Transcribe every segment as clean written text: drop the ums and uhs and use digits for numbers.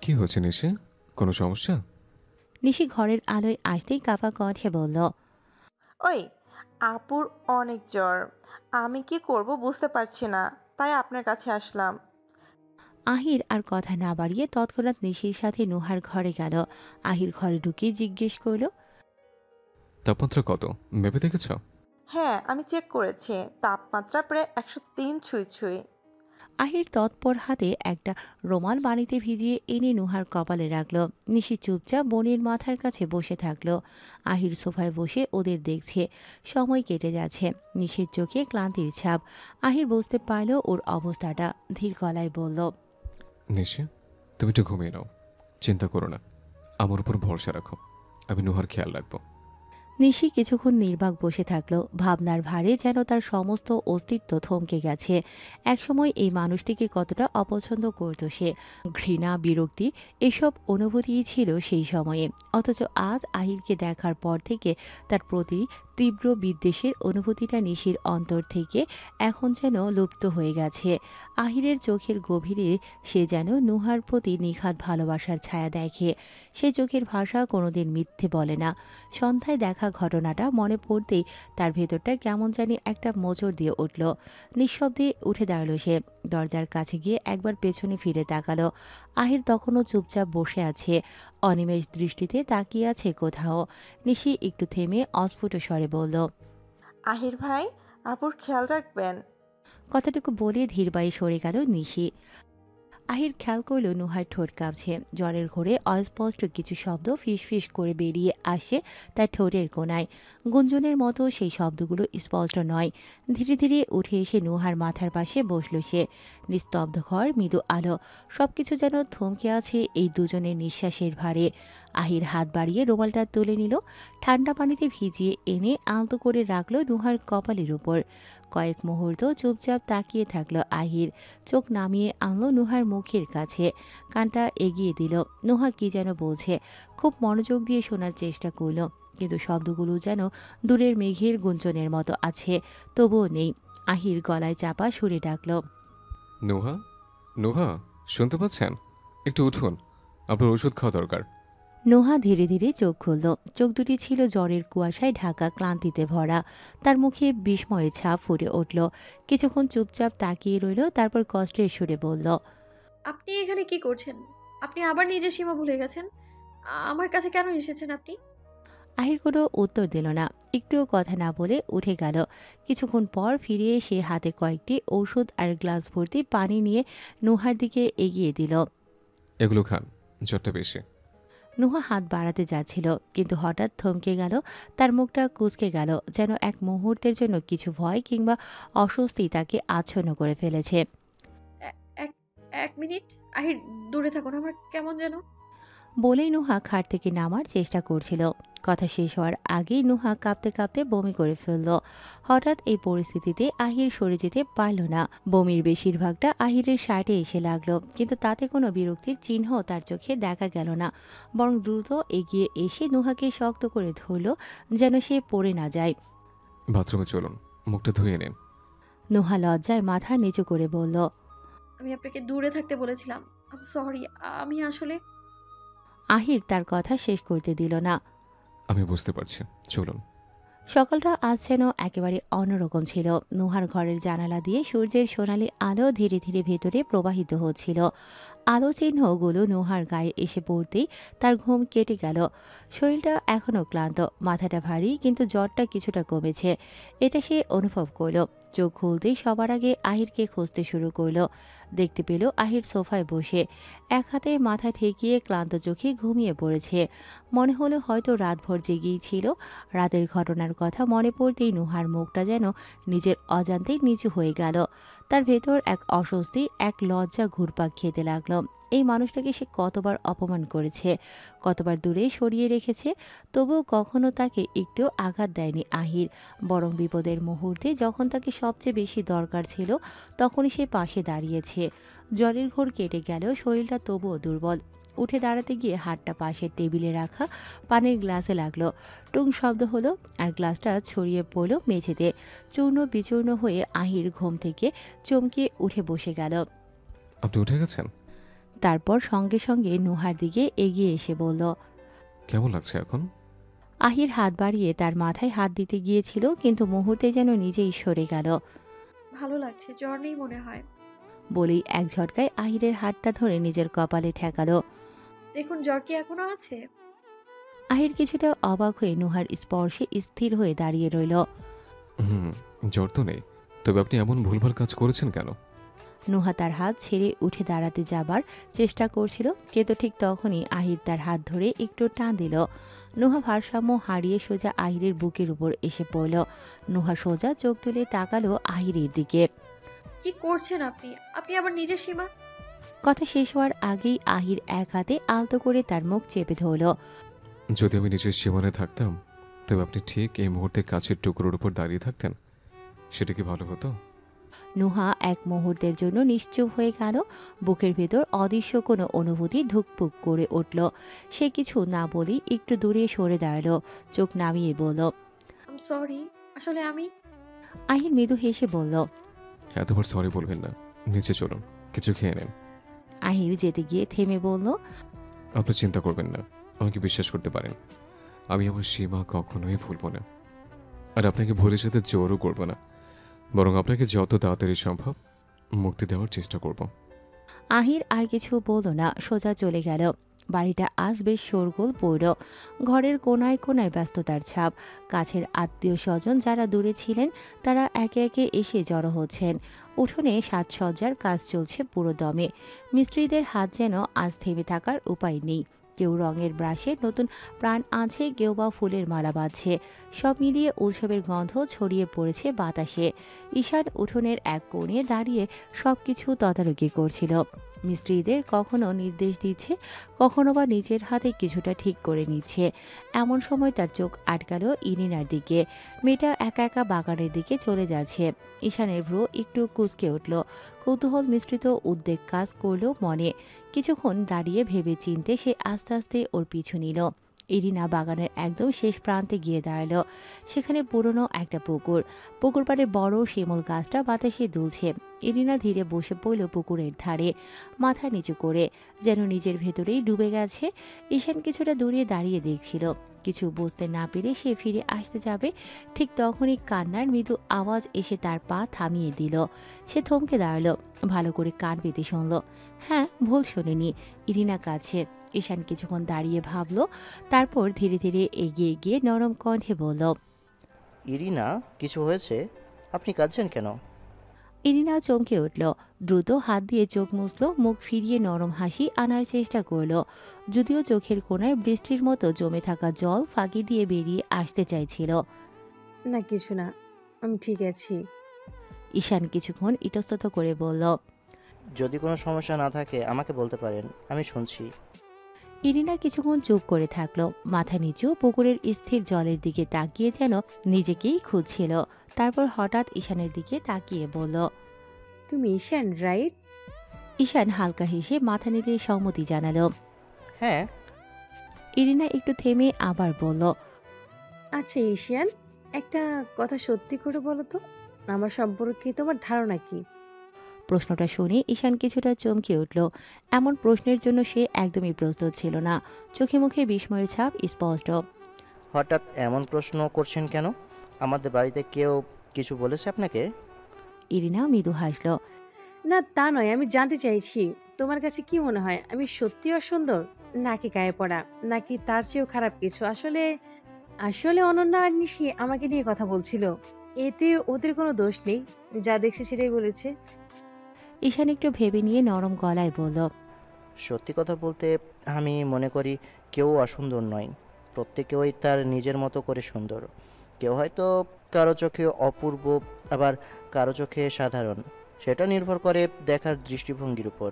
কি হচ্ছে নিশি? কোনো সমস্যা? নিশি ঘরের আলোয় আসতেই কাপা কণ্ঠে বলল। ওই, আপুর অনেক জ্বর। আমি কি করব বুঝতে পারছি না, তাই আপনার কাছে আসলাম। আহির আর কথা না বাড়িয়ে তৎক্ষণাৎ নিশির সাথে নুহার ঘরে গেল। আহির ঘরে ঢুকে জিজ্ঞেস করল। তাপমাত্রা কত মেপে দেখেছ? হ্যাঁ, আমি চেক করেছি। তাপমাত্রা প্রায় 103 ছুঁই ছুঁই। আহির তৎপর হাতে একটা রোমাল পানিতে ভিজিয়ে এনে নুহার কপালে রাখল। নিশি চুপচাপ বোনের মাথার কাছে বসে থাকলো। আহির সোফায় বসে ওদের দেখছে। সময় কেটে যাচ্ছে। নিশির চোখে ক্লান্তির ছাপ। আহির বুঝতে পারল ওর অবস্থাটা। ধীর গলায় বলল। নিশি, তুমি একটু ঘুমিয়ে নাও। চিন্তা করো না, আমার উপর ভরসা রাখো। আমি নুহার খেয়াল রাখবো। নিশি কিছুক্ষণ নির্বাক বসে থাকলো। ভাবনার ভারে যেন তার সমস্ত অস্তিত্ব থমকে গেছে। একসময় এই মানুষটিকে কতটা অপছন্দ করত সে। ঘৃণা, বিরক্তি এসব অনুভূতিই ছিল সেই সময়ে। অথচ আজ আহিরকে দেখার পর থেকে তার প্রতি তীব্র বিদ্বেষের অনুভূতিটা নিশির অন্তর থেকে এখন যেন লুপ্ত হয়ে গেছে। আহিরের চোখের গভীরে সে যেন নুহার প্রতি নিখাদ ভালোবাসার ছায়া দেখে। সে চোখের ভাষা কোনোদিন মিথ্যে বলে না। সন্ধ্যায় দেখা ঘটনাটা মনে পড়তেই তার ভেতরটা কেমন জানি একটা মোচড় দিয়ে উঠল। নিঃশব্দে উঠে দাঁড়ালো সে। দরজার কাছে গিয়ে একবার পেছনে ফিরে তাকালো। আহির তখনও চুপচাপ বসে আছে। অনিমেষ দৃষ্টিতে তাকিয়ে আছে কোথাও। নিশি একটু থেমে অস্ফুট স্বরে বলল। আহির ভাই, আপুর খেয়াল রাখবেন। কথাটুকু বলে ধীর পায়ে সরে গেল নিশি। আহির খেয়াল করল নুহার ঠোঁট কাঁপছে। জ্বরের ঘোরে অস্পষ্ট কিছু শব্দ ফিসফিস করে বেরিয়ে আসে তার ঠোঁটের কোণায়। গুঞ্জনের মতো সেই শব্দগুলো স্পষ্ট নয়। ধীরে ধীরে উঠে এসে নুহার মাথার পাশে বসল সে। নিস্তব্ধ ঘর, মৃদু আলো, সবকিছু যেন থমকে আছে এই দুজনের নিঃশ্বাসের ভারে। আহির হাত বাড়িয়ে রুমালটা তুলে নিল। ঠান্ডা পানিতে ভিজিয়ে এনে আলতো করে রাখল নুহার কপালের উপর। কয়েক মুহূর্ত চুপচাপ তাকিয়ে থাকলো আহির। চোখ নামিয়ে আনলো নুহার মুখের কাছে। কানটা এগিয়ে দিল। নুহা কি যেন বলছে। খুব মনোযোগ দিয়ে শোনার চেষ্টা করলো, কিন্তু শব্দগুলো যেন দূরের মেঘের গুঞ্জনের মতো আছে, তবুও নেই। আহির গলায় চাপা সুরে ডাকল। নুহা, নুহা, শুনতে পাচ্ছেন? একটু উঠুন, আপনার ওষুধ খাওয়া দরকার। নোহা ধীরে ধীরে চোখ খুলল। চোখ দুটি ছিল জ্বরের কুয়াশায় ঢাকা, ক্লান্তিতে ভরা। তার মুখে বিস্ময়ের ছাপ ফুটে উঠল। কিছুক্ষণ চুপচাপ তাকিয়ে রইল, তারপর কষ্টের সুরে বলল। আপনি এখানে কি করছেন? আপনি আবার নিজের সীমা ভুলে গেছেন। আমার কাছে কেন এসেছেন আপনি? আহির কোনো উত্তর দিল না। একটুও কথা না বলে উঠে গেল। কিছুক্ষণ পর ফিরে এসে হাতে কয়েকটি ঔষধ আর গ্লাস ভর্তি পানি নিয়ে নুহার দিকে এগিয়ে দিল। এগুলো খান, জ্বরটা বেশি। নুহা হাত বাড়াতে যাচ্ছিল, কিন্তু হঠাৎ থমকে গেল। তার মুখটা কুঁচকে গেল, যেন এক মুহূর্তের জন্য কিছু ভয় কিংবা অস্বস্তি তাকে আচ্ছন্ন করে ফেলেছে। এ- এক এক মিনিট। আহির, দূরে থাকুন। আমার কেমন যেন। বলেই নুহা খাট থেকে নামার চেষ্টা করছিল। কথা শেষ হওয়ার আগেই নুহা কাঁপতে কাঁপতে বমি করে ফেলল। হঠাৎ এই পরিস্থিতিতে আহির সরে যেতে পারল না। বমির বেশিরভাগটা আহিরের শার্টে এসে লাগলো, কিন্তু তাতে কোনো বিরক্তির চিহ্ন তার চোখে দেখা গেল না। বরং দ্রুত এগিয়ে এসে নুহাকে শক্ত করে ধরল, যেন সে পড়ে না যায়। বাথরুমে চলুন, মুখটা ধুয়ে নিন। নুহা লজ্জায় মাথা নিচু করে বলল। আমি আপনাকে দূরে থাকতে বলেছিলাম। সরি। আমি আসলে আহির তার কথা শেষ করতে দিল না। আমি বুঝতে পারছি, চলুন। সকালটা আজ যেন একেবারে অন্যরকম ছিল। নুহার ঘরের জানালা দিয়ে সূর্যের সোনালি আলো ধীরে ধীরে ভেতরে প্রবাহিত হচ্ছিল। আলো চিহ্নগুলো নুহার গায়ে এসে পড়তেই তার ঘুম কেটে গেল। শরীরটা এখনও ক্লান্ত, মাথাটা ভারী, কিন্তু জ্বরটা কিছুটা কমেছে, এটা সে অনুভব করল। চোখ খুলতেই সবার আগে আহিরকে খুঁজতে শুরু করলো। দেখতে পেল আহির সোফায় বসে এক হাতে মাথা ঠেকিয়ে ক্লান্ত চোখে ঘুমিয়ে পড়েছে। মনে হলো হয়তো রাতভর জেগেই ছিল। রাতের ঘটনার কথা মনে পড়তেই নুহার মুখটা যেন নিজের অজান্তেই নিচু হয়ে গেল। তার ভেতর এক অস্বস্তি, এক লজ্জা ঘুরপাক খেতে লাগলো। এই মানুষটাকে সে কতবার অপমান করেছে, কতবার দূরে সরিয়ে রেখেছে, তবুও কখনো তাকে একটু আঘাত দেয়নি আহির। বরং বিপদের মুহূর্তে যখন তাকে সবচেয়ে বেশি দরকার ছিল, তখনই সে পাশে দাঁড়িয়েছে। জ্বরের ঘোর কেটে গেলেও শরীরটা তবুও দুর্বল। উঠে দাঁড়াতে গিয়ে হাতটা পাশের টেবিলে রাখা পানির গ্লাসে লাগলো। টুং শব্দ হলো, আর গ্লাসটা ছড়িয়ে পড়ল মেঝেতে। চূর্ণ বিচূর্ণ হয়ে আহির ঘুম থেকে চমকে উঠে বসে গেল। আপনি উঠে গেছেন? তারপর সঙ্গে সঙ্গে নুহার দিকে এগিয়ে এসে বলল। কেমন লাগছে এখন? আহির হাত বাড়িয়ে তার মাথায় হাত দিতে গিয়েছিল, কিন্তু মুহূর্তে যেন নিজেই সরে গেল। ভালো লাগছে, জ্বর নেই মনে হয়। বলেই এক ঝটকায় আহিরের হাতটা ধরে নিজের কপালে ঠেকালো। দেখুন জ্বর কি এখনো আছে? আহির কিছুটা অবাক হয়ে নুহার স্পর্শে স্থির হয়ে দাঁড়িয়ে রইল। হুম, জ্বর তো নেই, তবে আপনি এমন ভুলভাল কাজ করেছেন কেন? নুহা তার হাত ছেড়ে উঠে দাঁড়াতে যাবার চেষ্টা করছিল, কিন্তু ঠিক তখনই আহির তার হাত ধরে একটু টান দিল। নুহা ভারসাম্য হারিয়ে সোজা আহিরের বুকের উপর এসে পড়ল। নুহা সোজা চোখ তুলে তাকালো আহিরের দিকে। কি করছেন আপনি? আপনি আবার নিজের সীমা। কথা শেষ হওয়ার আগেই আহির এক হাতে আলতো করে তার মুখ চেপে ধরল। যদি আমি নিজের সীমানায় থাকতাম, তবে আপনি ঠিক এই মুহূর্তে কাছের টুকরোর উপর দাঁড়িয়ে থাকতেন। সেটা কি ভালো হতো? নুহা এক মুহূর্তের জন্য নিশ্চুপ হয়ে গেল। বুকের ভেতর অদৃশ্য কোনো অনুভূতি ধুকপুক করে উঠল। সে কিছু না বলেই একটু দূরে সরে দাঁড়ালো, চোখ নামিয়ে বলল। আম সরি, আসলে আমি। আহির মৃদু হেসে বলল। এতবার সরি বলবেন না, নিচে চলুন, কিছু খেয়ে নেন। আহির যেতে গিয়ে থেমে বলল। আপনি চিন্তা করবেন না, আমাকে বিশ্বাস করতে পারেন। আমি আমার সীমা কখনোই ভুলব না, আর আপনাকে ভুলে যেতে জোরও করব না, বরং আপনাকে যত তাড়াতাড়ি সম্ভব মুক্তি দেওয়ার চেষ্টা করব। আহির আর কিছু বলল না, সোজা চলে গেল। বাড়িটা আজ বেশ শোরগোল পড়ল। ঘরের কোনায় কোনায় ব্যস্ততার ছাপ। কাছের আত্মীয় স্বজন যারা দূরে ছিলেন তারা একে একে এসে জড়ো হচ্ছেন। উঠোনে সাজসজ্জার কাজ চলছে পুরো দমে। মিস্ত্রিদের হাত যেন আজ থেমে থাকার উপায় নেই। কেউ রঙের ব্রাশে নতুন প্রাণ আনছে, কেউ বা ফুলের মালা বাঁধছে। সব মিলিয়ে উৎসবের গন্ধ ছড়িয়ে পড়েছে বাতাসে। ঈশান উঠোনের এক কোণে দাঁড়িয়ে সবকিছু তদারকি করছিল। মিস্ত্রিদের কখনো নির্দেশ দিচ্ছে, কখনো বা নিজের হাতে কিছুটা ঠিক করে নিচ্ছে। এমন সময় তার চোখ আটকালো ইরিনার দিকে। মেয়েটা একা একা বাগানের দিকে চলে যাচ্ছে। ঈশানের ভ্রু একটু কুঁচকে উঠল। কৌতূহল মিশ্রিত উদ্বেগ কাজ করল মনে। কিছুক্ষণ দাঁড়িয়ে ভেবে চিনতে সে আস্তে আস্তে ওর পিছু নিল। ইরিনা বাগানের একদম শেষ প্রান্তে গিয়ে দাঁড়ালো। সেখানে পুরনো একটা পুকুর। পুকুর পাড়ে বড় শিমুল গাছটা বাতাসে দুলছে। ইরিনা ধীরে বসে পড়ল পুকুরের ধারে, মাথা নিচু করে, যেন নিজের ভেতরেই ডুবে গেছে। ঈশান কিছুটা দূরে দাঁড়িয়ে দেখছিল। কিছু বুঝতে না পেরে সে ফিরে আসতে যাবে, ঠিক তখনই কান্নার মৃদু আওয়াজ এসে তার পা থামিয়ে দিল। সে থমকে দাঁড়ালো, ভালো করে কান পেতে শুনল। হ্যাঁ, ভুল শোনেনি, ইরিনা কাছে। ঈশান কিছুক্ষণ দাঁড়িয়ে ভাবল, তারপর ধীরে ধীরে এগিয়ে গিয়ে নরম কণ্ঠে বলল। ইরিনা, কিছু হয়েছে? আপনি কাঁদছেন কেন? ইরিনা চমকে উঠল, দ্রুত হাত দিয়ে চোখ মুছল, মুখ ফিরিয়ে নরম হাসি আনার চেষ্টা করল। যদিও চোখের কোণায় বৃষ্টির মতো জমে থাকা জল ফাঁকি দিয়ে বেরিয়ে আসতে চাইছিল। না কিছু না, আমি ঠিক আছি। ঈশান কিছুক্ষণ ইতস্তত করে বলল। যদি কোনো সমস্যা না থাকে আমাকে বলতে পারেন, আমি শুনছি। ইরিনা কিছুক্ষণ চুপ করে থাকলো, মাথা নিচু, পুকুরের স্থির জলের দিকে তাকিয়ে যেন নিজেকেই খুঁজছিল। তারপর হঠাৎ ঈশানের দিকে তাকিয়ে বলল। তুমি ঈশান, রাইট? ঈশান হালকা হেসে মাথা নেড়ে সম্মতি জানালো। হ্যাঁ। ইরিনা একটু থেমে আবার বলল। আচ্ছা ঈশান, একটা কথা সত্যি করে বলো তো, আমার সম্পর্কে তোমার ধারণা কি? প্রশ্নটা শুনে ঈশান কিছুটা চমকে উঠল। এমন প্রশ্নের জন্য সে একদমই প্রস্তুত ছিল না। চোখে মুখে বিস্ময়ের ছাপ স্পষ্ট। হঠাৎ এমন প্রশ্ন করছেন কেন? আমাদের বাড়িতে কেউ কিছু বলেছে আপনাকে? ইরিনা মৃদু হাসল। না তা নয়, আমি জানতে চাইছি তোমার কাছে কি মনে হয়, আমি সত্যি অসুন্দর, নাকি গায়ে পড়া, নাকি তার চেয়েও খারাপ কিছু? আসলে আসলে অনন্যা আর নিশি আমাকে নিয়ে কথা বলছিল, এতে ওদের কোনো দোষ নেই, যা দেখছে সেটাই বলেছে। ঈশান একটু ভেবে নিয়ে নরম গলায় বলল। সত্যি কথা বলতে আমি মনে করি কেউ অসুন্দর নয়, প্রত্যেকেই তার নিজের মতো করে সুন্দর। কেউ হয়তো কারো চোখে অপূর্ব, আবার কারো চোখে সাধারণ। সেটা নির্ভর করে দেখার দৃষ্টিভঙ্গির উপর।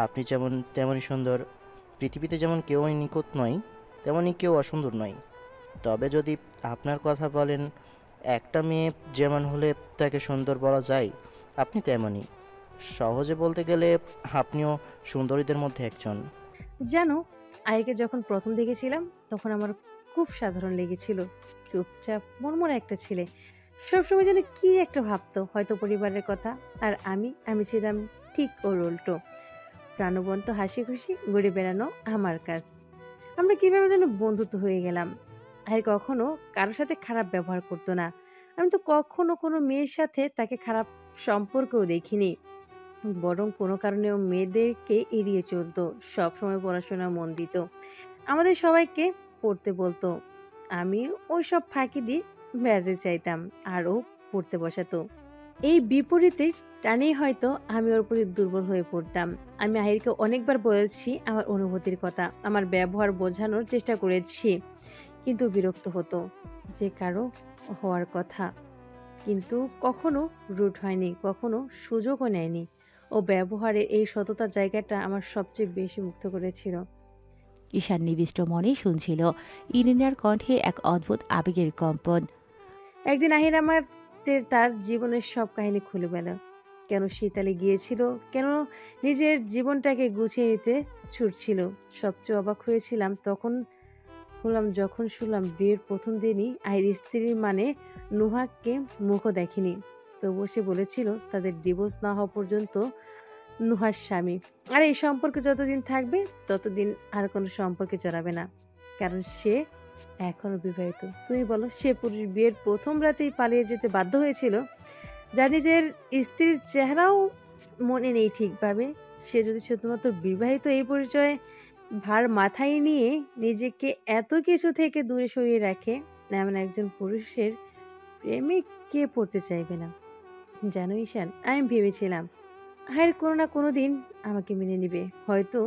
আপনি যেমন তেমনই সুন্দর। পৃথিবীতে যেমন কেউই নিখুঁত নয়, তেমনই কেউ অসুন্দর নয়। তবে যদি আপনার কথা বলেন, একটা মেয়ে যেমন হলে তাকে সুন্দর বলা যায়, আপনি তেমনই। সহজে বলতে গেলে আপনিও সুন্দরীদের মধ্যে একজন। জানো, আয়েকে যখন প্রথম দেখেছিলাম তখন আমার খুব সাধারণ লেগেছিল। চুপচাপ মনমরা একটা ছেলে, সবসময় যেন কি একটা ভাবতো, হয়তো পরিবারের কথা। আর আমি ছিলাম ঠিক ওর উল্টো। ও প্রাণবন্ত হাসি খুশি ঘুরে বেড়ানো আমার কাজ। আমরা কিভাবে যেন বন্ধুত্ব হয়ে গেলাম। আর কখনো কারোর সাথে খারাপ ব্যবহার করতো না। আমি তো কখনো কোনো মেয়ের সাথে তাকে খারাপ সম্পর্কেও দেখিনি, বরং কোনো কারণে ও মেয়েদেরকে এড়িয়ে চলতো, সবসময় পড়াশোনা মন দিত, আমাদের সবাইকে পড়তে বলতো। আমি ওই সব ফাঁকি দিয়ে বেড়াতে চাইতাম আর ও পড়তে বসাতো। এই বিপরীতে টানেই হয়তো আমি ওর প্রতি দুর্বল হয়ে পড়তাম। আমি আহিরকে অনেকবার বলেছি আমার অনুভূতির কথা, আমার ব্যবহার বোঝানোর চেষ্টা করেছি, কিন্তু বিরক্ত হতো। যে কারো হওয়ার কথা, কিন্তু কখনো রুট হয়নি, কখনো সুযোগও নেয়নি। ও ব্যবহারের এই সততার জায়গাটা আমার সবচেয়ে বেশি মুগ্ধ করেছিল। ঈশান নিবিষ্ট মনে শুনছিল। ইরিনার কণ্ঠে এক অদ্ভুত আবেগের কম্পন। একদিন আহির আমাদের তার জীবনের সব কাহিনী খুলে বলে, কেন শীতালে গিয়েছিল, কেন নিজের জীবনটাকে গুছিয়ে নিতে ছুটছিল। সবচেয়ে অবাক হয়েছিলাম যখন শুনলাম বিয়ের প্রথম দিনই আহির স্ত্রীর মানে নুহাকে মুখও দেখেনি, তবুও সে বলেছিল তাদের ডিভোর্স না হওয়া পর্যন্ত নুহার স্বামী। আর এই সম্পর্কে যতদিন থাকবে ততদিন আর কোনো সম্পর্কে জড়াবে না, কারণ সে এখনো বিবাহিত। তুমি বলো, সে পুরুষ বিয়ের প্রথম রাতেই পালিয়ে যেতে বাধ্য হয়েছিল, যার নিজের স্ত্রীর চেহারাও মনে নেই ঠিকভাবে। সে যদি শুধুমাত্র বিবাহিত এই পরিচয়ে ভার মাথায় নিয়ে নিজেকে এত কিছু থেকে দূরে সরিয়ে রাখে, এমন একজন পুরুষের প্রেমে কে পড়তে চাইবে না? জানো ঈশান, আমি ভেবেছিলাম হায়ের কোনো না কোনো দিন আমাকে মেনে নিবে, হয়তো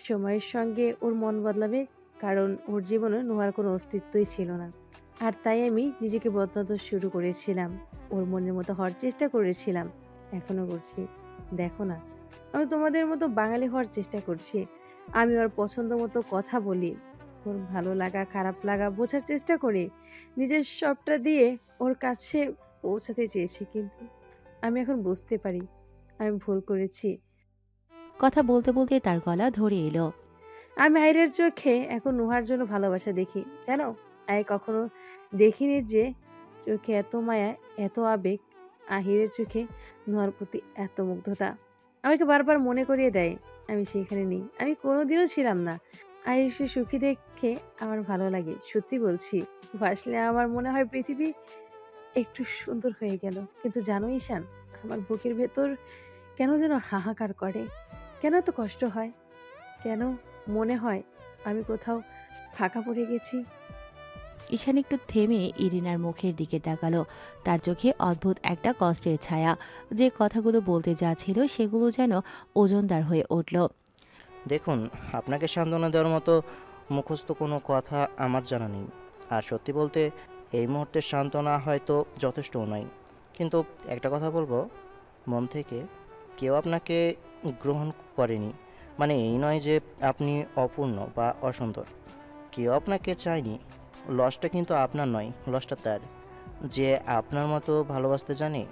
সময়ের সঙ্গে ওর মন বদলাবে, কারণ ওর জীবনে নোহার কোনো অস্তিত্বই ছিল না। আর তাই আমি নিজেকে বদলাতে শুরু করেছিলাম, ওর মনের মতো হওয়ার চেষ্টা করেছিলাম, এখনো করছি। দেখো না, আমি তোমাদের মতো বাঙালি হওয়ার চেষ্টা করছি। আমি ওর পছন্দ মতো কথা বলি, ওর ভালো লাগা খারাপ লাগা বোঝার চেষ্টা করি, নিজের সবটা দিয়ে ওর কাছে পৌঁছাতে চেয়েছি, কিন্তু আমি এখন বুঝতে পারি আমি ভুল করেছি। কথা বলতে বলতে তার গলা ধরে এলো। আমি আইরের চোখে এখন নুহার জন্য ভালোবাসা দেখি, জানো। আই কখনো দেখিনি যে চোখে এত মায়া, এত আবেগ। আহিরের চোখে নুহার প্রতি এত মুগ্ধতা আমাকে বারবার মনে করিয়ে দেয় আমি সেখানে নেই, আমি কোনোদিনও ছিলাম না। আহির সে সুখী দেখে আমার ভালো লাগে, সত্যি বলছি। ভাসলে আমার মনে হয় পৃথিবী একটু সুন্দর হয়ে গেল। কিন্তু জানো ঈশান, আমার বুকের ভেতর কেন যেন হাহাকার করে, কেন এত কষ্ট হয়, কেন মনে হয় আমি কোথাও ফাঁকা পড়ে গেছি। ঈশান একটু থেমে ইরিনার মুখের দিকে তাকালো। তার চোখে অদ্ভুত একটা কষ্টের ছায়া। যে কথাগুলো বলতে যাচ্ছিল সেগুলো যেন ওজনদার হয়ে উঠল। দেখুন, আপনাকে সান্ত্বনা দেওয়ার মতো মুখস্থ কোনো কথা আমার জানা নেই। আর সত্যি বলতে এই মুহূর্তে সান্ত্বনা হয়তো যথেষ্টও নয়। কিন্তু একটা কথা বলবো মন থেকে, কেউ আপনাকে গ্রহণ করেনি মানে এই নয় যে আপনি অপূর্ণ বা অসুন্দর। কেউ আপনাকে চায়নি। লসটা কিন্তু আপনার নয়, লসটা তার, যে আপনার মতো ভালোবাসতে জানে।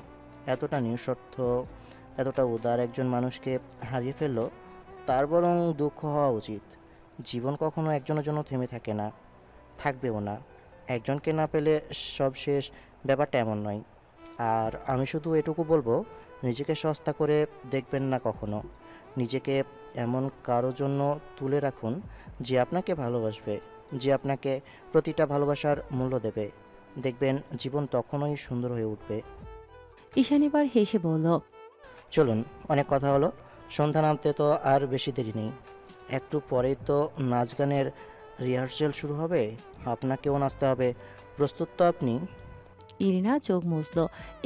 এতটা নিঃস্বার্থ, এতটা উদার একজন মানুষকে হারিয়ে ফেললো, তার বরং দুঃখ হওয়া উচিত। জীবন কখনো একজনের জন্য থেমে থাকে না, থাকবেও না। একজনকে না পেলে সব শেষ, ব্যাপারটা এমন নয়। আর আমি শুধু এটুকু বলবো, নিজেকে সস্তা করে দেখবেন না কখনো। নিজেকে এমন কারো জন্য তুলে রাখুন যে আপনাকে ভালোবাসবে, যে আপনাকে প্রতিটা ভালোবাসার মূল্য দেবে। দেখবেন জীবন তখনই সুন্দর হয়ে উঠবে। ঈশান এবার হেসে বলল, চলুন, অনেক কথা হলো। সন্ধ্যা নামতে তো আর বেশি দেরি নেই। একটু পরেই তো নাচ গানের রিহার্সেল শুরু হবে, আপনাকেও নাচতে হবে। প্রস্তুত তো আপনি? ইরিনা চোখ মুছল।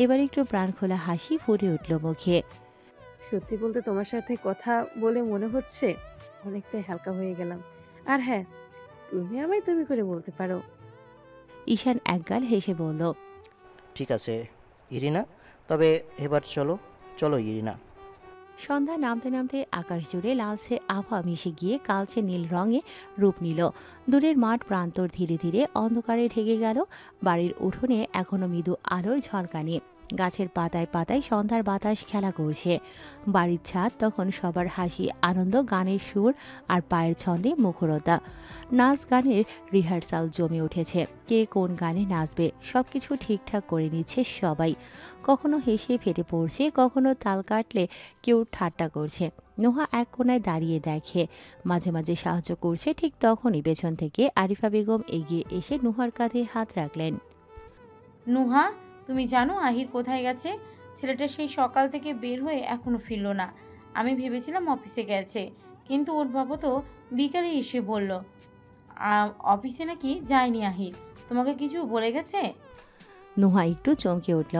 এবার একটু প্রাণখোলা হাসি ফুটে উঠল মুখে। সত্যি বলতে তোমার সাথে কথা বলে মনে হচ্ছে অনেকটাই হালকা হয়ে গেলাম। আর হ্যাঁ, তুমি আমায় তুমি করে বলতে পারো। ঈশান একগাল হেসে বলল, ঠিক আছে ইরিনা, তবে এবার চলো চলো ইরিনা। সন্ধ্যা নামতে নামতে আকাশ জুড়ে লালচে আভা মিশে গিয়ে কালচে নীল রঙে রূপ নিল। দূরের মাঠ প্রান্তর ধীরে ধীরে অন্ধকারে ঢেকে গেল। বাড়ির উঠোনে এখনো মৃদু আলোর ঝলকানি। গাছের পাতায় পাতায় সন্ধ্যার বাতাস খেলা করছে। বাড়ির ছাদ তখন সবার হাসি, আনন্দ, গানের সুর আর পায়ের ছন্দে মুখরতা। নাচ গানের রিহার্সাল জমে উঠেছে। কে কোন গানে নাচবে সবকিছু ঠিকঠাক করে নিচ্ছে সবাই। কখনো হেসে ফেটে পড়ছে, কখনো তাল কাটলে কেউ ঠাট্টা করছে। নুহা এক কোণায় দাঁড়িয়ে দেখে, মাঝে মাঝে সাহায্য করছে। ঠিক তখনই পেছন থেকে আরিফা বেগম এগিয়ে এসে নুহার কাঁধে হাত রাখলেন। নুহা, তুমি জানো আহির কোথায় গেছে? ছেলেটা সেই সকাল থেকে বের হয়ে এখনো ফিরল না। আমি ভেবেছিলাম অফিসে গেছে, কিন্তু ওর বাবা তো বিকালে এসে বলল অফিসে নাকি যায়নি আহির। তোমাকে কিছু বলে গেছে? নুহা একটু চমকে উঠল।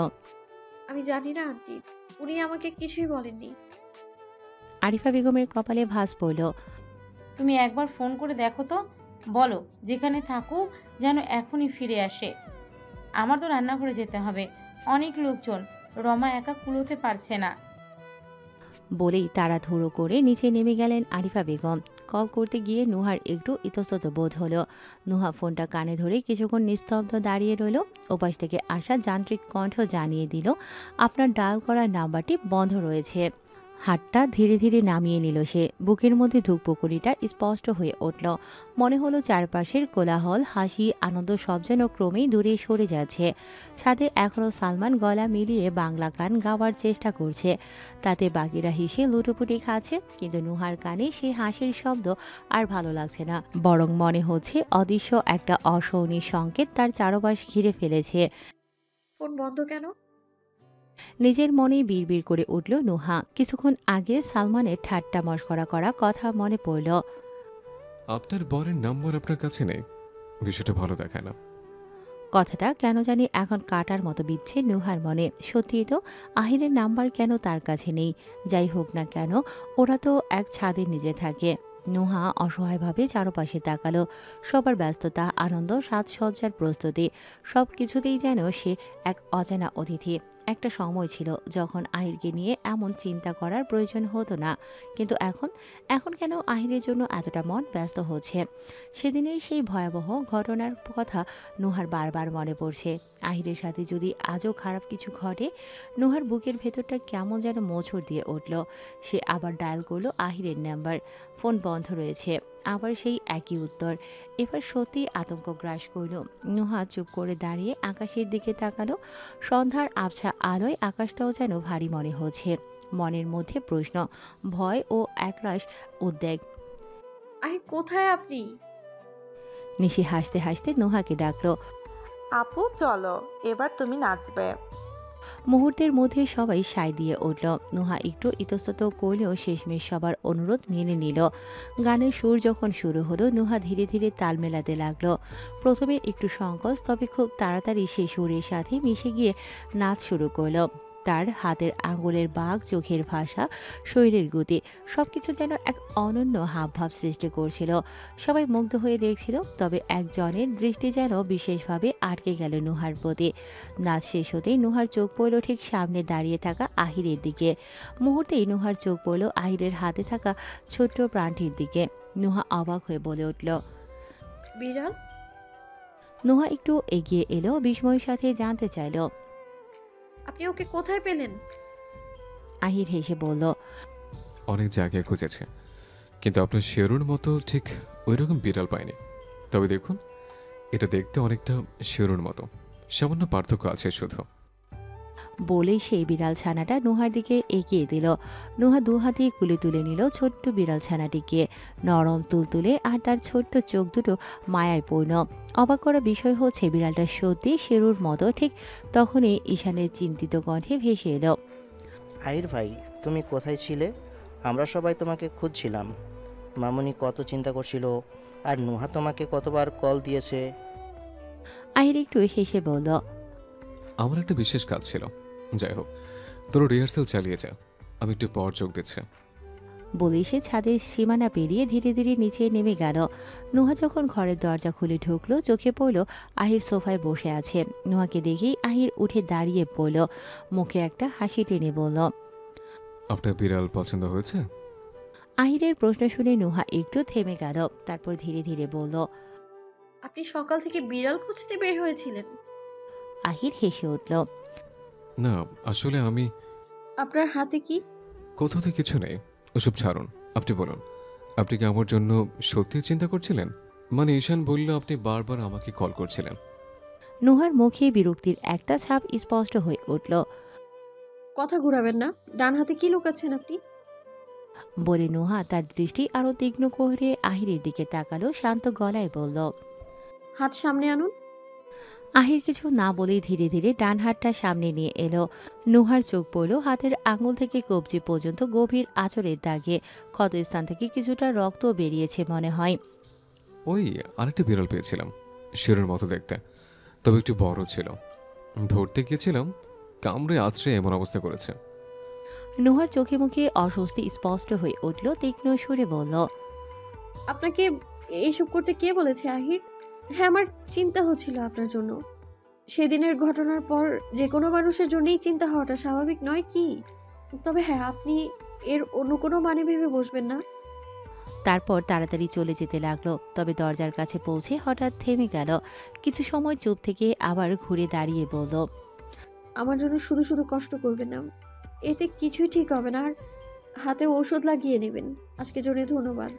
আমি জানি না আন্টি, উনি আমাকে কিছুই বলেননি। আরিফা বেগমের কপালে ভাঁজ পড়ল। তুমি একবার ফোন করে দেখো তো, বলো যেখানে থাকুক যেন এখনই ফিরে আসে। আমার তো রান্নাঘরে যেতে হবে, অনেক লোকজন, রমা একা কুলোতে পারছে না। বলেই তাড়াহুড়ো করে নিচে নেমে গেলেন আরিফা বেগম। কল করতে গিয়ে নুহার একটু ইতস্তত বোধ হলো। নুহা ফোনটা কানে ধরে কিছুক্ষণ নিস্তব্ধ দাঁড়িয়ে রইল। ওপাশ থেকে আসা যান্ত্রিক কণ্ঠ জানিয়ে দিল, আপনার ডায়াল করা নাম্বারটি বন্ধ রয়েছে। হাতটা ধীরে ধীরে নামিয়ে নিল সে। বুকের মধ্যে ধুকপুকুরিটা স্পষ্ট হয়ে উঠল। মনে হলো চারপাশের কোলাহল, হাসি, আনন্দ সব যেন ক্রমেই দূরে সরে যাচ্ছে। ছাদে এখনও সালমান গলা মিলিয়ে বাংলা গান গাওয়ার চেষ্টা করছে। তাতে বাকিরা হেসে লুটোপুটি খাচ্ছে, কিন্তু নুহার কানে সে হাসির শব্দ আর ভালো লাগছে না। বরং মনে হচ্ছে অদৃশ্য একটা অসহনীয় সংকেত তার চারপাশ ঘিরে ফেলেছে। ফোন বন্ধ কেন? নিজের মনেই বিড়বিড় করে উঠল নুহা। কিছুক্ষণ আগে সালমানের ঠাট্টা মশকরা করা কথা মনে পড়ল। আপনার বরের নাম্বার আপনার কাছে নেই, বিষয়টা ভালো দেখায় না। কথাটা কেন জানি এখন কাটার মতো বিচ্ছে নুহার মনে। সত্যি তো, আহিরের নাম্বার কেন তার কাছে নেই? যাই হোক না কেন, ওরা তো এক ছাদের নিচে থাকে। নুহা অসহায়ভাবে চারপাশে তাকালো। সবার ব্যস্ততা, আনন্দ, সাজসজ্জার প্রস্তুতি, সব কিছুতেই যেন সে এক অজানা অতিথি। একটা সময় ছিল যখন আহিরকে নিয়ে এমন চিন্তা করার প্রয়োজন হতো না, কিন্তু এখন এখন কেন আহিরের জন্য এতটা মন ব্যস্ত হচ্ছে? সেদিনের সেই ভয়াবহ ঘটনার কথা নুহার বারবার মনে পড়ছে। আহিরের সাথে যদি আজও খারাপ কিছু ঘটে, নুহার বুকের ভেতরটা কেমন যেন মোচড় দিয়ে উঠল। সে আবার ডায়াল করলো আহিরের নাম্বার। ফোন বন্ধ রয়েছে। আবার সেই একই উত্তর। এবার সত্যি আতঙ্ক গ্রাস করল। নুহা চুপ করে দাঁড়িয়ে আকাশের দিকে তাকালো। সন্ধ্যার আবছা আলোয় আকাশটাও যেন ভারী মনে হচ্ছে। মনের মধ্যে প্রশ্ন, ভয় ও একরাশ উদ্বেগ। আহির কোথায় আপনি? নিশি হাসতে হাসতে নুহাকে ডাকলো। আপু চলো, এবার তুমি নাচবে। মুহূর্তের মধ্যে সবাই সায় দিয়ে উঠল। নুহা একটু ইতস্তত করলেও শেষমেশ সবার অনুরোধ মেনে নিল। গানের সুর যখন শুরু হলো, নুহা ধীরে ধীরে তাল মেলাতে লাগলো। প্রথমে একটু সংকোচ, তবে খুব তাড়াতাড়ি সে সুরের সাথে মিশে গিয়ে নাচ শুরু করলো। তার হাতের আঙুলের বাঁক, চোখের ভাষা, শরীরের গতি, সবকিছু যেন এক অনন্য হাবভাব সৃষ্টি করছিল। সবাই মুগ্ধ হয়ে দেখছিল, তবে একজনের দৃষ্টি যেন বিশেষভাবে আটকে গেল নুহার প্রতি। নাচ শেষ হতেই নুহার চোখ পড়ল ঠিক সামনে দাঁড়িয়ে থাকা আহিরের দিকে। মুহূর্তেই নুহার চোখ পড়ল আহিরের হাতে থাকা ছোট্ট প্রাণটির দিকে। নুহা অবাক হয়ে বলে উঠল। বিড়াল? নুহা একটু এগিয়ে এলো, বিস্ময়ের সাথে জানতে চাইল, আপনি ওকে কোথায় পেলেন? আহির হেসে বলল, অনেক জায়গায় খুঁজেছে, কিন্তু আপনার শেরুর মতো ঠিক ওই রকম বিড়াল পায়নি। তবে দেখুন, এটা দেখতে অনেকটা শেরুর মতো, সামান্য পার্থক্য আছে শুধু। বলেই সেই বিড়াল ছানাটা নুহার দিকে এগিয়ে দিল। নুহা দু হাতে কুলে তুলে নিল ছোট্ট বিড়াল ছানাটিকে। নরম, তুলতুলে, আর তার ছোট্ট চোখ দুটো মায়ায় পূর্ণ। অবাক করা বিষয় হচ্ছে, বিড়ালটা সত্যি শেরুর মতো। ঠিক তখনই ঈশানের চিন্তিত কণ্ঠে ভেসে এলো, আহির ভাই, তুমি কোথায় ছিলে? আমরা সবাই তোমাকে খুঁজছিলাম। মামুনি কত চিন্তা করছিল, আর নুহা তোমাকে কতবার কল দিয়েছে। আহির একটু হেসে বলল, আমার একটা বিশেষ কাজ ছিল। যাই হোক, তোর রিহার্সাল চালিয়ে যা, আমি একটু পর যোগ দিচ্ছে। বলেই সে ছাদের সীমানা পেরিয়ে ধীরে ধীরে নিচে নেমে গেল। নুহা যখন ঘরের দরজা খুলে ঢুকলো, চোখে পড়ল আহির সোফায় বসে আছে। নুহাকে দেখেই আহির উঠে দাঁড়িয়ে পড়ল, মুখে একটা হাসি টেনে বলল, আপনার বিড়াল পছন্দ হয়েছে? আহিরের প্রশ্ন শুনে নুহা একটু থেমে গেল, তারপর ধীরে ধীরে বলল, আপনি সকাল থেকে বিড়াল খুঁজতে বের হয়েছিলেন? আহির হেসে উঠল, না, আসলে আমি। আপনার হাতে কি? কোথাও কিছু নেই, ওসব ছাড়ুন। আপনি বলুন, আপনি কি আমার জন্য সত্যি চিন্তা করছিলেন? মানে ঈশান বলল আপনি বারবার আমাকে কল করছিলেন। নুহার মুখে বিরক্তির একটা ছাপ স্পষ্ট হয়ে উঠল। কথা ঘুরাবেন না। ডান হাতে কি লুকাচ্ছেন আপনি? বলে নুহা তার দৃষ্টি আরো তীক্ষ্ণ করে আহিরের দিকে তাকালো, শান্ত গলায় বলল। হাত সামনে আনুন। আহির কিছু না বলেই ধীরে ধীরে ডান হাতটা সামনে নিয়ে এলো। নুহার চোখ পড়ল হাতের আঙুল থেকে কবজি পর্যন্ত গভীর আঁচড়ের দাগে। ক্ষতস্থান থেকে কিছুটা রক্ত বেরিয়েছে মনে হয়। ওই আরেকটা বিড়াল পেয়েছিলাম, শেরের মতো দেখতে, তবে একটু বড় ছিল। ধরতে গিয়েছিলাম, কামড়ে আছড়ে এমন অবস্থা করেছে। নুহার চোখে মুখে অস্বস্তি স্পষ্ট হয়ে উঠল, তীক্ষ্ণ সুরে বলল। আপনাকে এইসব করতে কে বলেছে আহির? হ্যাঁ, আমার চিন্তা হচ্ছিল আপনার জন্য। সেদিনের ঘটনার পর যে কোনো মানুষের জন্যই চিন্তা হওয়াটা স্বাভাবিক নয় কি? তবে হ্যাঁ, আপনি এর অন্য কোনো মানে ভেবে বসবেন না। তারপর তাড়াতাড়ি চলে যেতে লাগলো, তবে দরজার কাছে পৌঁছে হঠাৎ থেমে গেল। কিছু সময় চুপ থেকে আবার ঘুরে দাঁড়িয়ে বলল। আমার জন্য শুধু শুধু কষ্ট করবেন না, এতে কিছুই ঠিক হবে না। আর হাতে ঔষধ লাগিয়ে নেবেন। আজকের জন্য ধন্যবাদ।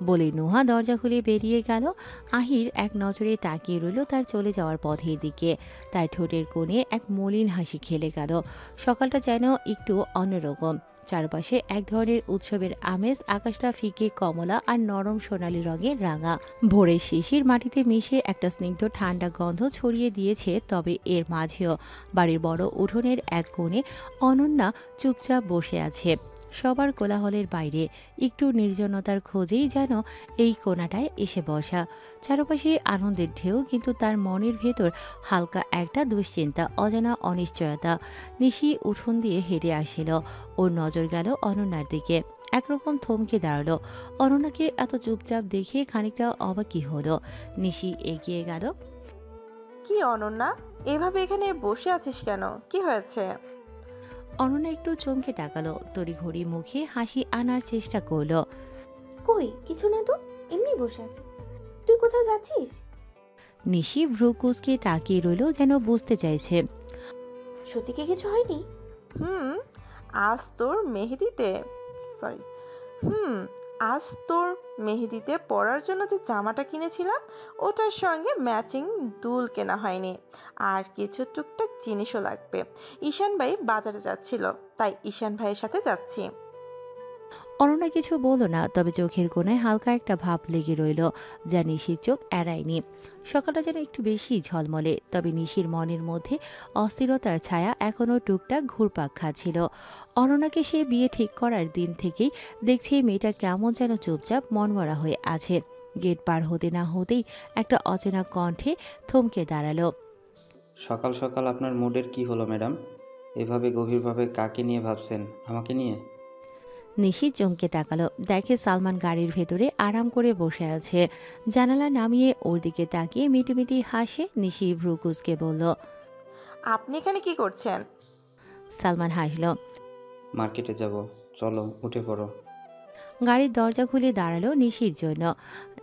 বলে নুহা দরজা খুলে বেরিয়ে গেল। আহির এক নজরে তাকিয়ে রইল তার চলে যাওয়ার পথের দিকে। তার ঠোঁটের কোণে এক মলিন হাসি খেলে গেল। সকালটা যেন একটু অন্যরকম। চারপাশে এক ধরনের উৎসবের আমেজ, আকাশটা ফিকে কমলা আর নরম সোনালি রঙের রাঙা। ভোরের শিশির মাটিতে মিশে একটা স্নিগ্ধ ঠান্ডা গন্ধ ছড়িয়ে দিয়েছে। তবে এর মাঝেও বাড়ির বড় উঠোনের এক কোণে অনন্যা চুপচাপ বসে আছে। সবার কোলাহলের বাইরে একটু নির্জনতার খোঁজেই যেন এই কোণাটায় এসে বসা। চারপাশে আনন্দের ঢেউ, কিন্তু তার মনের ভেতর হালকা একটা দুশ্চিন্তা, অজানা অনিশ্চয়তা। নিশি উঠোন দিয়ে হেঁটে আসছিল। ওর নজর গেল অনন্যার দিকে। একরকম থমকে দাঁড়ালো। অনন্যাকে এত চুপচাপ দেখে খানিকটা অবাকই হলো। নিশি এগিয়ে গেল। কি অনন্যা, এভাবে এখানে বসে আছিস কেন? কি হয়েছে? অনন্যা একটু চমকে তাকালো, তড়িঘড়ি মুখে হাসি আনার চেষ্টা করলো। কই কিছু না তো, এমনি বসে আছে। তুই কোথাও যাচ্ছিস? নিশি ভ্রু কুঁচকে তাকিয়ে রইল, যেন বুঝতে চাইছে। সত্যি কি কিছু হয়নি? হুম আজ তোর মেহেদিতে সরি আজ তোর মেহেদিতে পরার জন্য যে জামাটা কিনেছিলাম, ওটার সঙ্গে ম্যাচিং দুল কেনা হয়নি। আর কিছু টুকটাক জিনিসও লাগবে। ঈশান ভাই বাজারে যাচ্ছিল, তাই ঈশান ভাইয়ের সাথে যাচ্ছি। অনন্যা কিছু বলল না, তবে চোখের কোণায় হালকা একটা ভাব লেগে রইল, যা নিশির চোখ এড়ায়নি। সকালটা যেন একটু বেশি ঝলমলে, তবে নিশির মনের মধ্যে অস্থিরতার ছায়া এখনও টুকটাক ঘুরপাক খাচ্ছিল। অনন্যাকে সে বিয়ে ঠিক করার দিন থেকেই দেখছে মেয়েটা কেমন যেন চুপচাপ মনমরা হয়ে আছে। গেট পার হতে না হতেই একটা অচেনা কণ্ঠে থমকে দাঁড়ালো। সকাল সকাল আপনার মুডের কি হলো ম্যাডাম? এভাবে গভীরভাবে কাকে নিয়ে ভাবছেন? আমাকে নিয়ে? নিশি চমকে তাকালো, দেখে সালমান গাড়ির ভেতরে আরাম করে বসে আছে। জানালা নামিয়ে ওর দিকে তাকিয়ে মিটিমিটি হাসে। নিশি ভ্রু কুঁচকে বলল। আপনি এখানে কি করছেন? সালমান হাসল। মার্কেটে যাব, চলো উঠে পড়ো। গাড়ির দরজা খুলে দাঁড়ালো নিশির জন্য।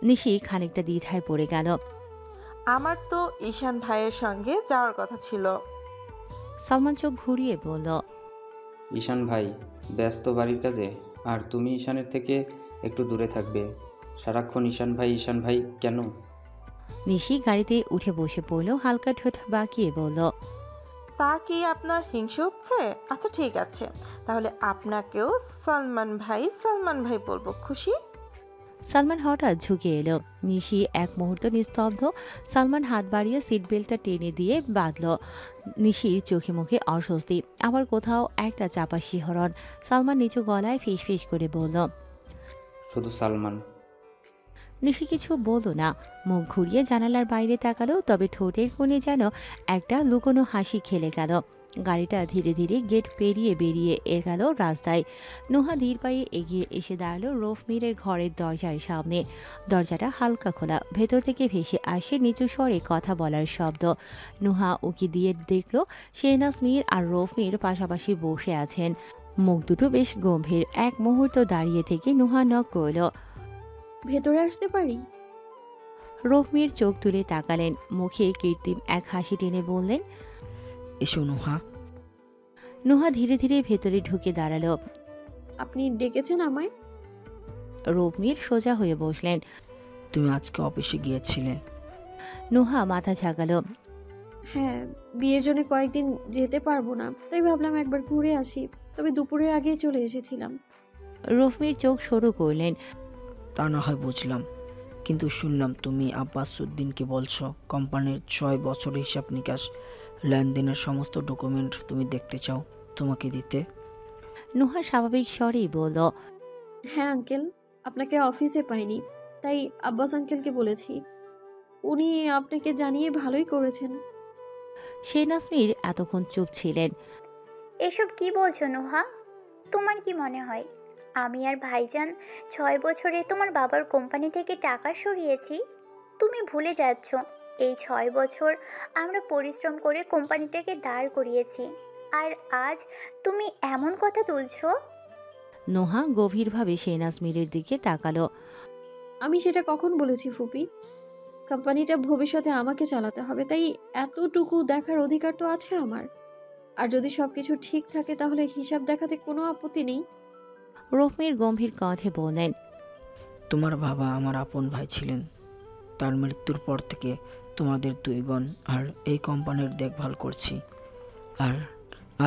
নিশি খানিকটা দ্বিধায় পড়ে গেল। আমার তো ঈশান ভাইয়ের সঙ্গে যাওয়ার কথা ছিল। সালমান চোখ ঘুরিয়ে বলল। ঈশান ভাই ব্যস্ত বাড়ির কাজে, আর তুমি ঈশানের থেকে একটু দূরে থাকবে। সারাক্ষণ ঈশান ভাই কেন? নিশি গাড়িতে উঠে বসে পড়ল, হালকা ঠোঁট বাঁকিয়ে বলল। তা কি আপনার হিংসে হচ্ছে? আচ্ছা ঠিক আছে, তাহলে আপনাকেও সালমান ভাই বলবো, খুশি? সালমান হঠাৎ ঝুঁকে এলো। নিশি এক মুহূর্ত নিস্তব্ধ। সালমান হাত বাড়িয়ে সিট বেল্টটা টেনে দিয়ে বাঁধল। নিশির চোখে মুখে অস্বস্তি, আবার কোথাও একটা চাপা শিহরণ। সালমান নিচু গলায় ফিসফিস করে বলল। শুধু সালমান। নিশি কিছু বলল না, মুখ ঘুরিয়ে জানালার বাইরে তাকালো, তবে ঠোঁটের কোণে যেন একটা লুকোনো হাসি খেলে গেল। গাড়িটা ধীরে ধীরে গেট পেরিয়ে বেরিয়ে গেল রাস্তায়। নুহা ধীর পায়ে এগিয়ে এসে দাঁড়ালো রফমিরের ঘরের দরজার সামনে। দরজাটা হালকা খোলা, ভেতর থেকে ভেসে আসে নিচু স্বরে কথা বলার শব্দ। নুহা উকি দিয়ে দেখল শেহনাজ মীর আর রফমির পাশাপাশি বসে আছেন। মুখ দুটো বেশ গম্ভীর। এক মুহূর্ত দাঁড়িয়ে থেকে নুহা নক করল। ভেতরে আসতে পারি? রফমির চোখ তুলে তাকালেন, মুখে কৃত্রিম এক হাসি টেনে বললেন। এসো নুহা। নুহা ধীরে ধীরে ভেতরে ঢুকে দাঁড়ালো। আপনি ডেকেছেন আমায়? রফমির সোজা হয়ে বসলেন। তুমি আজকে অফিসে গিয়েছিলে? নুহা মাথা ঝাঁকালো। হ্যাঁ, বিয়ের জন্য কয়েকদিন যেতে পারবো না, তাই ভাবলাম একবার ঘুরে আসি। তবে দুপুরের আগেই চলে এসেছিলাম। রফমির চোখ সরু করলেন। তা না হয় বুঝলাম, কিন্তু শুনলাম তুমি আব্বাসুদ্দিনকে বলছো কোম্পানির 6 বছর হিসাব নিকাশ লেনদেনের সমস্ত ডকুমেন্ট তুমি দেখতে চাও, তোমাকে দিতে। নুহা স্বাভাবিক স্বরেই বলল, হ্যাঁ আঙ্কেল, আপনাকে অফিসে পাইনি, তাই আব্বাস আঙ্কেলকে বলেছি। উনি আপনাকে জানিয়ে ভালোই করেছেন। শেহনাজ মীর এতক্ষণ চুপ ছিলেন। এসব কি বলছো নুহা? তোমার কি মনে হয় আমি আর ভাইজান 6 বছরে তোমার বাবার কোম্পানি থেকে টাকা সরিয়েছি? তুমি ভুলে যাচ্ছ এই 6 বছর আমরা পরিশ্রম করে কোম্পানিটাকে দাঁড় করিয়েছি, আর আজ তুমি এমন কথা তুলছো? নোহা গভীরভাবে শেহনাজ মীরের দিকে তাকালো। আমি সেটা কখন বলেছি ফুপি? কোম্পানিটা ভবিষ্যতে আমাকে চালাতে হবে, তাই এতটুকু দেখার অধিকার তো আছে আমার। আর যদি সবকিছু ঠিক থাকে তাহলে হিসাব দেখাতে কোনো আপত্তি নেই। রফমির গম্ভীর কণ্ঠে বললেন, তোমার বাবা আমার আপন ভাই ছিলেন। তার মৃত্যুর পর থেকে তোমাদের 2 বোন আর এই কোম্পানির দেখভাল করছি, আর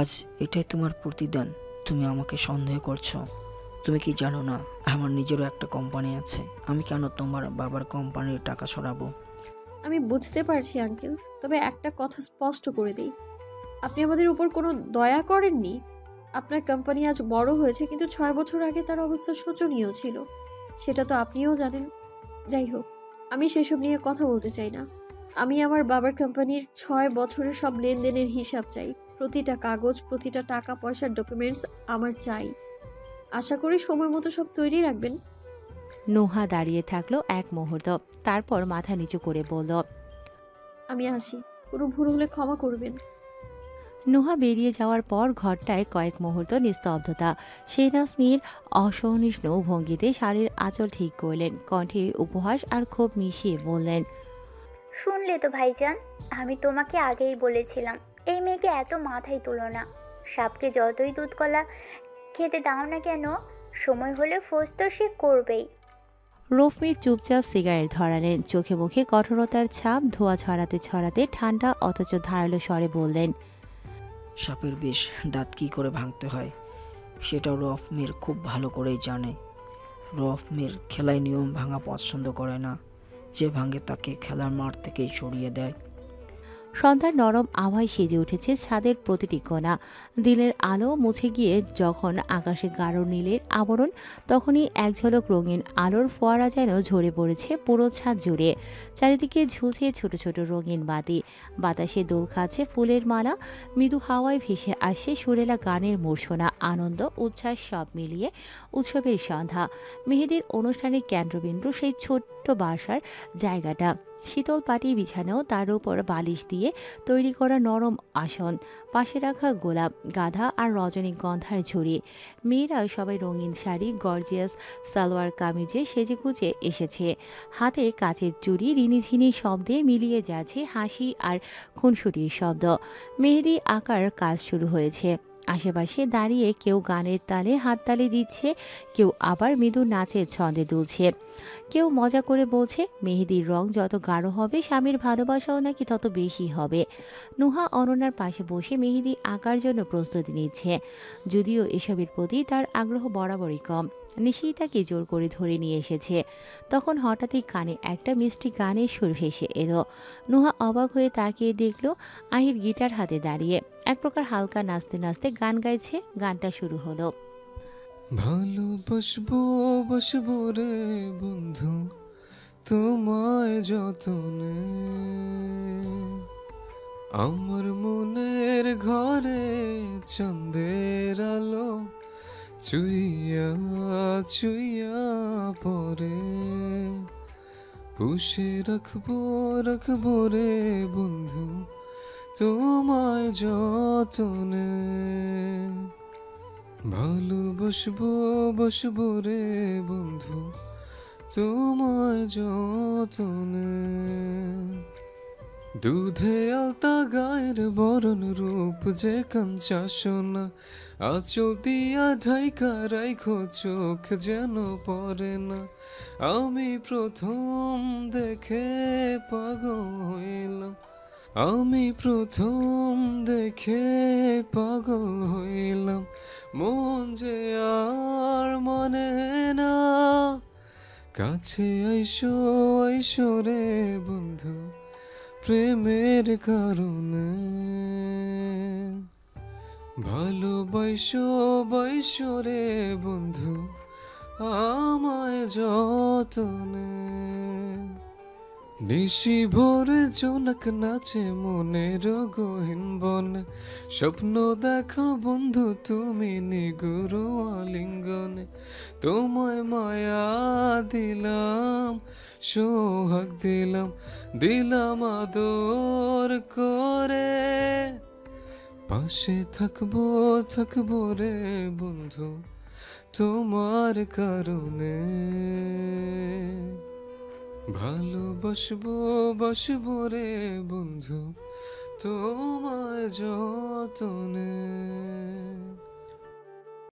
আজ এটাই তোমার প্রতিদান। তুমি আমাকে সন্দেহ করছো? তুমি কি জানো না আমার নিজেরও একটা কোম্পানি আছে? আমি কেন তোমার বাবার কোম্পানির টাকা সরাবো? আমি বুঝতে পারছি আঙ্কেল, তবে একটা কথা স্পষ্ট করে দেই, আপনি আমাদের উপর কোনো দয়া করেননি। আপনার কোম্পানি আজ বড় হয়েছে, কিন্তু 6 বছর আগে তার অবস্থা শোচনীয় ছিল, সেটা তো আপনিও জানেন। যাই হোক, আমি সেসব নিয়ে কথা বলতে চাই না। আমি আমার বাবার কোম্পানির 6 বছরের সব লেনদেনের হিসাব চাই। প্রতিটা কাগজ, প্রতিটা টাকা পয়সার ডকুমেন্টস আমার চাই। আশা করি সময় মতো সব তৈরি রাখবেন। নোহা দাঁড়িয়ে থাকলো এক মুহূর্ত, তারপর মাথা নিচু করে বলল, আমি আসি, কোনো ভুল হলে ক্ষমা করবেন। নোহা বেরিয়ে যাওয়ার পর ঘরটায় কয়েক মুহূর্ত নিস্তব্ধতা। শেহনাজ মীর অসহিষ্ণু ভঙ্গিতে শাড়ির আঁচল ঠিক করলেন, কণ্ঠে উপহাস আর ক্ষোভ মিশিয়ে বললেন, শুনলে তো ভাইজান, আমি তোমাকে আগেই বলেছিলাম এই মেয়েকে এত মাথায় তুলো না। সাপকে যতই দুধ কলা খেতে দাও না কেন, সময় হলে ফোঁস তো সে করবেই। রফমির চুপচাপ সিগারেট ধরালেন, চোখে মুখে কঠোরতার ছাপ ধোয়া ছড়াতে ছড়াতে ঠান্ডা অথচ ধারালো স্বরে বললেন, সাপের বিষ দাঁত কি করে ভাঙতে হয় সেটাও রফমির খুব ভালো করেই জানে। রফমির খেলায় নিয়ম ভাঙা পছন্দ করে না, যে ভাঙে তাকে খেলার মাঠ থেকেই সরিয়ে দেয়। সন্ধ্যার নরম আভায় সেজে উঠেছে ছাদের প্রতিটি কোণা। দিনের আলো মুছে গিয়ে যখন আকাশে গাঢ় নীলের আবরণ, তখনই এক ঝলক রঙিন আলোর ফোয়ারা যেন ঝরে পড়েছে পুরো ছাদ জুড়ে। চারিদিকে ঝুলছে ছোট ছোট রঙিন বাতি, বাতাসে দোল খাচ্ছে ফুলের মালা, মৃদু হাওয়ায় ভেসে আসছে সুরেলা গানের মূর্ছনা। আনন্দ উচ্ছ্বাস সব মিলিয়ে উৎসবের সন্ধ্যা। মেহেদির অনুষ্ঠানের কেন্দ্রবিন্দু সেই ছোট্ট বাসার জায়গাটা। শীতল পাটি বিছানো, তার উপর বালিশ দিয়ে তৈরি করা নরম আসন, পাশে রাখা গোলাপ, গাধা আর রজনীগন্ধার ঝুড়ি। মেয়েরা সবাই রঙিন শাড়ি, গর্জিয়াস সালোয়ার কামিজে সেজেগুজে এসেছে। হাতে কাচের চুড়ি রিনিঝিনি শব্দে মিলিয়ে যাচ্ছে হাসি আর খুনসুটির শব্দ। মেহেদি আঁকার কাজ শুরু হয়েছে। আশেপাশে দাঁড়িয়ে কেউ গানের তালে হাততালি দিচ্ছে, কেউ আবার মৃদু নাচের ছন্দে দুলছে। কেউ মজা করে বলছে মেহেদির রং যত গাঢ় হবে স্বামীর ভালোবাসাও নাকি তত বেশি হবে। নুহা অনন্যার পাশে বসে মেহেদি আঁকার জন্য প্রস্তুতি নিচ্ছে, যদিও এসবের প্রতি তার আগ্রহ বরাবরই কম। নিশি তাকে জোর করে ধরে নিয়ে এসেছে। তখন হঠাৎই কানে একটা মিষ্টি গানের সুর ভেসে এলো। নুহা অবাক হয়ে তাকিয়ে দেখল আহির গিটার হাতে দাঁড়িয়ে এক প্রকার হালকা নাচতে নাচতে গান গাইছে। গানটা শুরু হলো, ভালোবাসবো বসবো রে বন্ধু তোমায় যতনে, আমার মনের ঘরে চাঁদের আলো চুইয়া চুইয়া পরে, পুষে রাখবো রাখবো রে বন্ধু তোমায় যতনে, ভালোবাসবো বসবো রে বন্ধু তোমায় যতনে, দুধে আলতা গায়ের বরণ রূপ যে কাঞ্চা সোনা, আঁচল দিয়া ঢাইকা রাইখো চোখ যেন পড়ে না, আমি প্রথম দেখে পাগল হইলাম আমি প্রথম দেখে পাগল হইলাম, মন যে আর মানে না। কাছে আইসো আইসো রে বন্ধু, প্রেমের কারণে। ভালোবাসো বাইসো রে বন্ধু, আমায় যতনে। নিশি ভোরে জোনাক নাচে মনের গহীন বনে, স্বপ্ন দেখো বন্ধু তুমি নিগুড় আলিঙ্গনে। তোমায় মায়া দিলাম, সোহাগ দিলাম, দিলাম আদর করে। পাশে থাকবো থাকবো রে বন্ধু, তোমার কারণে। ভালোবাসবো বাসবো রে বন্ধু, তোমায় যতনে।